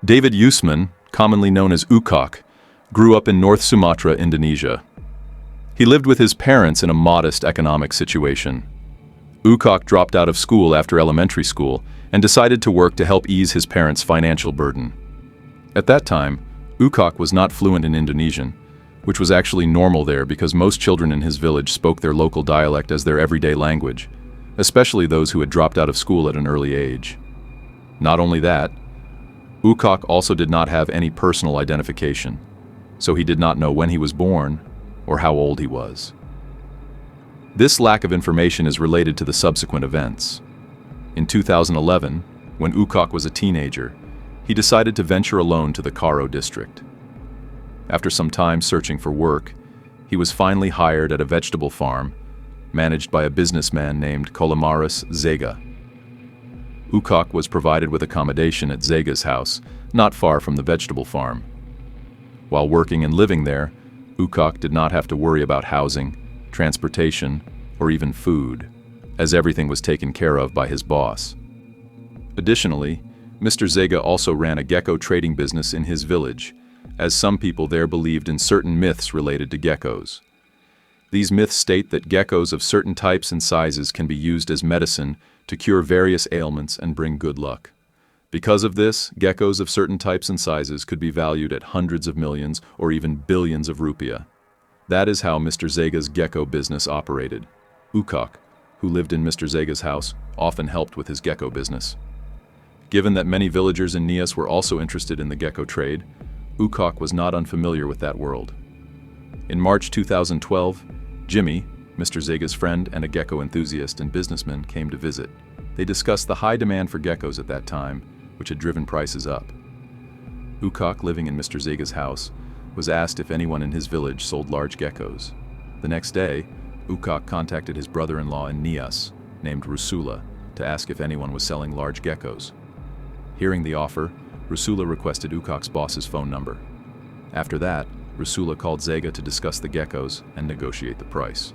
David Usman, commonly known as Ukok, grew up in North Sumatra, Indonesia. He lived with his parents in a modest economic situation. Ukok dropped out of school after elementary school and decided to work to help ease his parents' financial burden. At that time, Ukok was not fluent in Indonesian, which was actually normal there because most children in his village spoke their local dialect as their everyday language, especially those who had dropped out of school at an early age. Not only that, Ukok also did not have any personal identification, so he did not know when he was born or how old he was. This lack of information is related to the subsequent events. In 2011, when Ukok was a teenager, he decided to venture alone to the Karo district. After some time searching for work, he was finally hired at a vegetable farm managed by a businessman named Kolomaris Zega. Ukok was provided with accommodation at Zega's house, not far from the vegetable farm. While working and living there, Ukok did not have to worry about housing, transportation, or even food, as everything was taken care of by his boss. Additionally, Mr. Zega also ran a gecko trading business in his village, as some people there believed in certain myths related to geckos. These myths state that geckos of certain types and sizes can be used as medicine to cure various ailments and bring good luck. Because of this, geckos of certain types and sizes could be valued at hundreds of millions or even billions of rupiah. That is how Mr. Zega's gecko business operated. Ukok, who lived in Mr. Zega's house, often helped with his gecko business. Given that many villagers in Nias were also interested in the gecko trade, Ukok was not unfamiliar with that world. In March 2012, Jimmy, Mr. Zega's friend and a gecko enthusiast and businessman, came to visit. They discussed the high demand for geckos at that time, which had driven prices up. Ukok, living in Mr. Zega's house, was asked if anyone in his village sold large geckos. The next day, Ukok contacted his brother-in-law in Nias, named Rusula, to ask if anyone was selling large geckos. Hearing the offer, Rusula requested Ukok's boss's phone number. After that, Rusula called Zega to discuss the geckos and negotiate the price.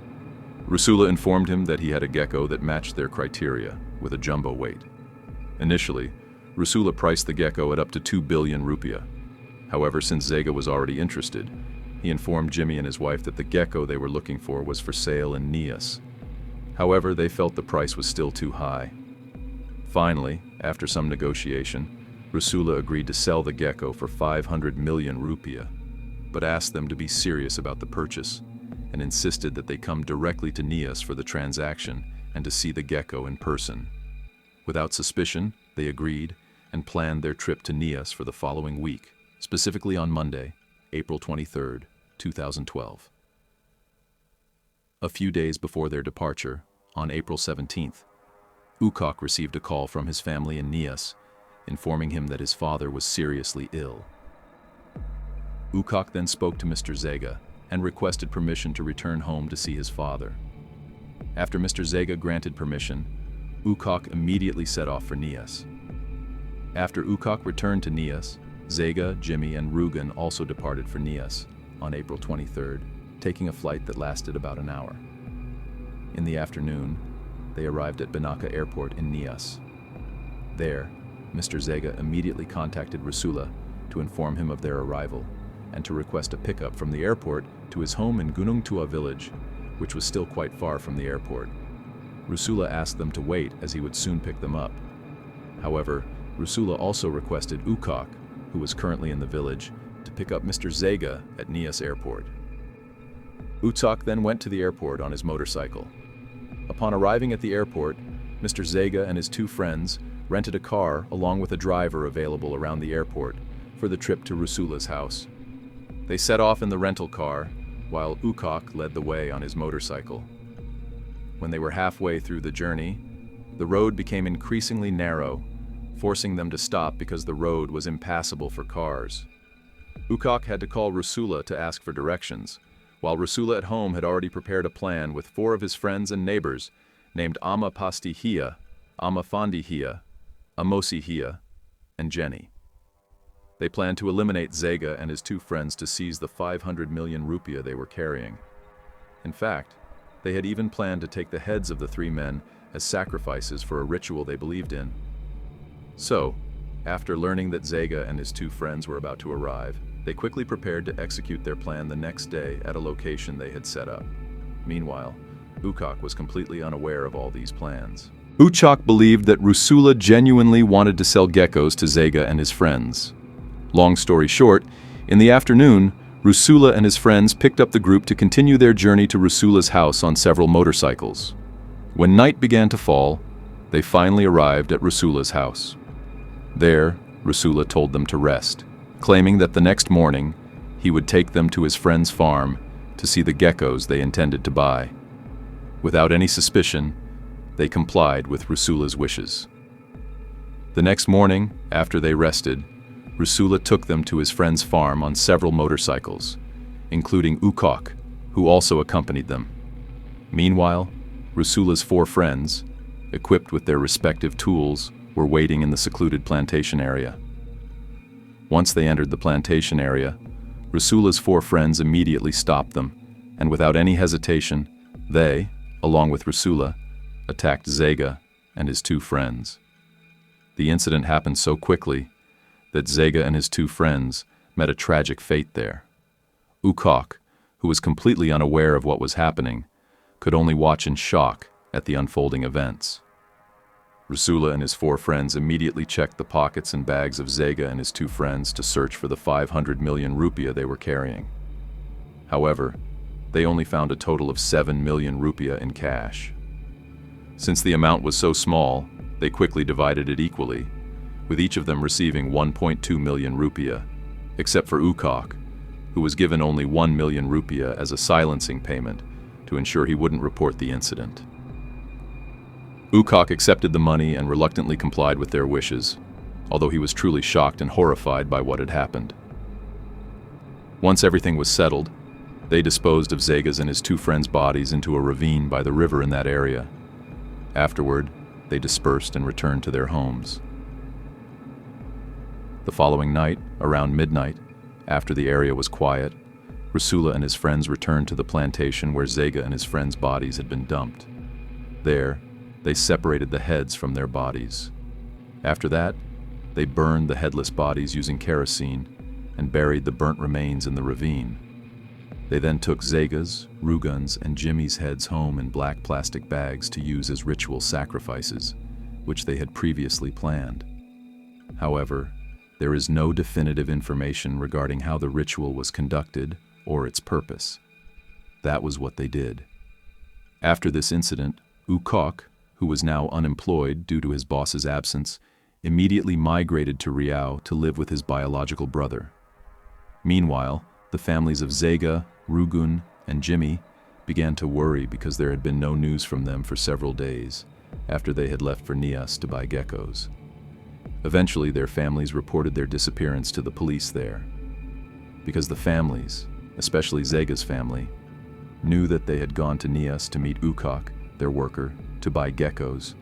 Rusula informed him that he had a gecko that matched their criteria, with a jumbo weight. Initially, Rusula priced the gecko at up to 2 billion rupiah. However, since Zega was already interested, he informed Jimmy and his wife that the gecko they were looking for was for sale in Nias. However, they felt the price was still too high. Finally, after some negotiation, Rusula agreed to sell the gecko for 500 million rupiah, but asked them to be serious about the purchase and insisted that they come directly to Nias for the transaction and to see the gecko in person. Without suspicion, they agreed and planned their trip to Nias for the following week, specifically on Monday, April 23, 2012. A few days before their departure, on April 17th, Ukok received a call from his family in Nias, informing him that his father was seriously ill. Ukok then spoke to Mr. Zega and requested permission to return home to see his father. After Mr. Zega granted permission, Ukok immediately set off for Nias. After Ukok returned to Nias, Zega, Jimmy, and Rugen also departed for Nias on April 23rd, taking a flight that lasted about an hour. In the afternoon, they arrived at Banaka Airport in Nias. There, Mr. Zega immediately contacted Rusula to inform him of their arrival and to request a pickup from the airport to his home in Gunung Tua village, which was still quite far from the airport. Rusula asked them to wait as he would soon pick them up. However, Rusula also requested Ukok, who was currently in the village, to pick up Mr. Zega at Nias Airport. Ukok then went to the airport on his motorcycle. Upon arriving at the airport, Mr. Zega and his two friends rented a car along with a driver available around the airport for the trip to Rusula's house. They set off in the rental car, while Ukok led the way on his motorcycle. When they were halfway through the journey, the road became increasingly narrow, forcing them to stop because the road was impassable for cars. Ukok had to call Rusula to ask for directions, while Rusula at home had already prepared a plan with 4 of his friends and neighbors named Ama Pasti Hia, Ama Fandi Hia, Amosi Hia, and Jenny. They planned to eliminate Zega and his 2 friends to seize the 500 million rupiah they were carrying. In fact, they had even planned to take the heads of the 3 men as sacrifices for a ritual they believed in. So, After learning that Zega and his two friends were about to arrive, they quickly prepared to execute their plan the next day at a location they had set up. Meanwhile, Ukok was completely unaware of all these plans. Ukok believed that Rusula genuinely wanted to sell geckos to Zega and his friends. Long story short, in the afternoon, Rusula and his friends picked up the group to continue their journey to Rusula's house on several motorcycles. When night began to fall, they finally arrived at Rusula's house. There, Rusula told them to rest, claiming that the next morning, he would take them to his friend's farm to see the geckos they intended to buy. Without any suspicion, they complied with Rusula's wishes. The next morning, after they rested, Rusula took them to his friend's farm on several motorcycles, including Ukok, who also accompanied them. Meanwhile, Rusula's four friends, equipped with their respective tools, were waiting in the secluded plantation area. Once they entered the plantation area, Rusula's four friends immediately stopped them, and without any hesitation, they, along with Rusula, attacked Zega and his two friends. The incident happened so quickly that Zega and his two friends met a tragic fate there. Ukok, who was completely unaware of what was happening, could only watch in shock at the unfolding events. Rusula and his four friends immediately checked the pockets and bags of Zega and his two friends to search for the 500 million rupiah they were carrying. However, they only found a total of 7 million rupiah in cash. Since the amount was so small, they quickly divided it equally, with each of them receiving 1.2 million rupiah, except for Ukok, who was given only 1 million rupiah as a silencing payment to ensure he wouldn't report the incident. Ukok accepted the money and reluctantly complied with their wishes, although he was truly shocked and horrified by what had happened. Once everything was settled, they disposed of Zega's and his two friends' bodies into a ravine by the river in that area. Afterward, they dispersed and returned to their homes. The following night, around midnight, after the area was quiet, Rusula and his friends returned to the plantation where Zega and his friends' bodies had been dumped. There, they separated the heads from their bodies. After that, they burned the headless bodies using kerosene and buried the burnt remains in the ravine. They then took Zega's, Rugun's, and Jimmy's heads home in black plastic bags to use as ritual sacrifices, which they had previously planned. However, there is no definitive information regarding how the ritual was conducted or its purpose. That was what they did. After this incident, Ukok, who was now unemployed due to his boss's absence, immediately migrated to Riau to live with his biological brother. Meanwhile, the families of Zega, Rugun, and Jimmy began to worry because there had been no news from them for several days after they had left for Nias to buy geckos. Eventually, their families reported their disappearance to the police there. Because the families, especially Zega's family, knew that they had gone to Nias to meet Ukok, their worker, to buy geckos,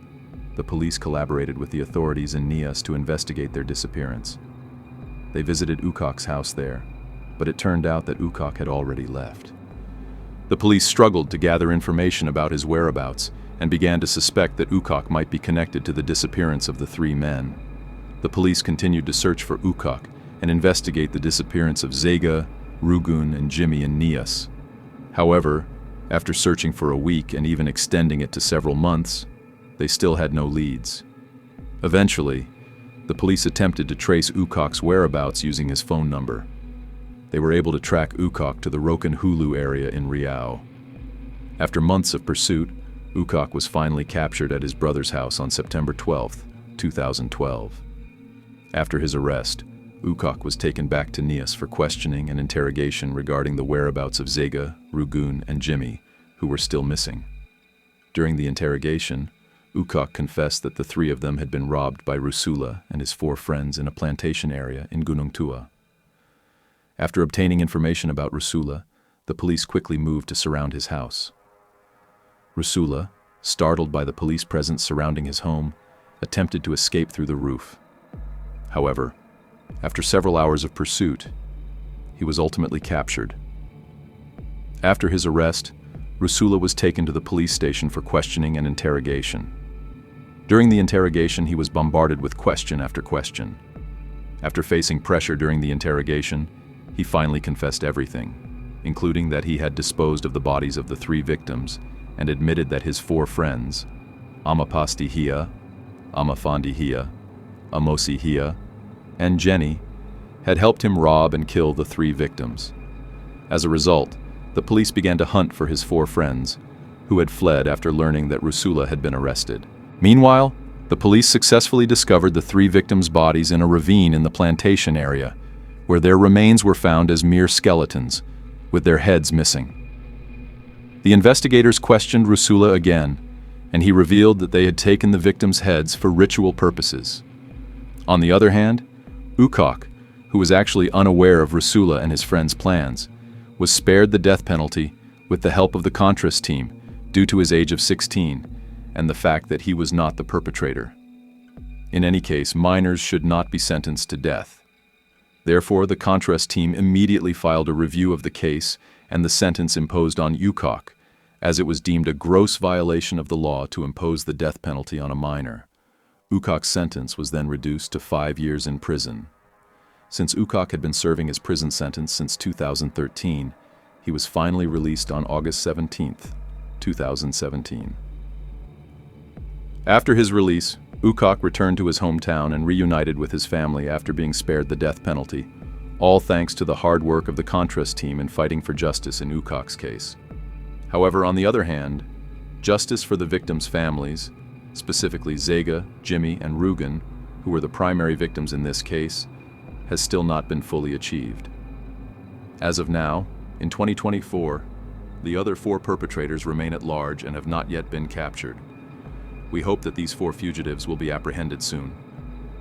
the police collaborated with the authorities in Nias to investigate their disappearance. They visited Ukok's house there, but it turned out that Ukok had already left. The police struggled to gather information about his whereabouts and began to suspect that Ukok might be connected to the disappearance of the three men. The police continued to search for Ukok and investigate the disappearance of Zega, Rugun, and Jimmy in Nias. However, after searching for a week and even extending it to several months, they still had no leads. Eventually, the police attempted to trace Ukok's whereabouts using his phone number. They were able to track Ukok to the Rokan Hulu area in Riau. After months of pursuit, Ukok was finally captured at his brother's house on September 12, 2012. After his arrest, Ukok was taken back to Nias for questioning and interrogation regarding the whereabouts of Zega, Rugun, and Jimmy, who were still missing. During the interrogation, Ukok confessed that the three of them had been robbed by Rusula and his four friends in a plantation area in Gunung Tua. After obtaining information about Rusula, the police quickly moved to surround his house. Rusula, startled by the police presence surrounding his home, attempted to escape through the roof. However, after several hours of pursuit, he was ultimately captured. After his arrest, Rusula was taken to the police station for questioning and interrogation. During the interrogation, he was bombarded with question after question. After facing pressure during the interrogation, he finally confessed everything, including that he had disposed of the bodies of the 3 victims and admitted that his 4 friends, Amapastihia, Amafandihia, Amosihia, and Jenny, had helped him rob and kill the 3 victims. As a result, the police began to hunt for his 4 friends, who had fled after learning that Rusula had been arrested. Meanwhile, the police successfully discovered the 3 victims' bodies in a ravine in the plantation area, where their remains were found as mere skeletons, with their heads missing. The investigators questioned Rusula again, and he revealed that they had taken the victims' heads for ritual purposes. On the other hand, Ukok, who was actually unaware of Rusula and his friends' plans, was spared the death penalty with the help of the Contras team due to his age of 16 and the fact that he was not the perpetrator. In any case, minors should not be sentenced to death. Therefore, the Contras team immediately filed a review of the case and the sentence imposed on Ukok, as it was deemed a gross violation of the law to impose the death penalty on a minor. Ukok's sentence was then reduced to 5 years in prison. Since Ukok had been serving his prison sentence since 2013, he was finally released on August 17, 2017. After his release, Ukok returned to his hometown and reunited with his family after being spared the death penalty, all thanks to the hard work of the Contras team in fighting for justice in Ukok's case. However, on the other hand, justice for the victims' families, specifically Zega, Jimmy, and Rugen, who were the primary victims in this case, has still not been fully achieved. As of now, in 2024, the other 4 perpetrators remain at large and have not yet been captured. We hope that these 4 fugitives will be apprehended soon.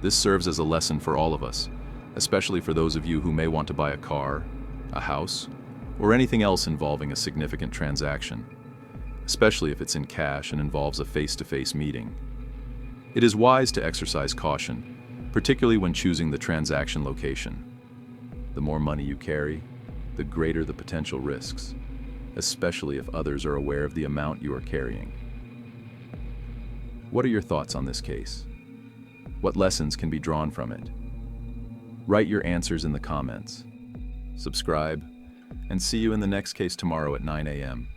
This serves as a lesson for all of us, especially for those of you who may want to buy a car, a house, or anything else involving a significant transaction, especially if it's in cash and involves a face-to-face meeting. It is wise to exercise caution, particularly when choosing the transaction location. The more money you carry, the greater the potential risks, especially if others are aware of the amount you are carrying. What are your thoughts on this case? What lessons can be drawn from it? Write your answers in the comments. Subscribe, and see you in the next case tomorrow at 9 a.m.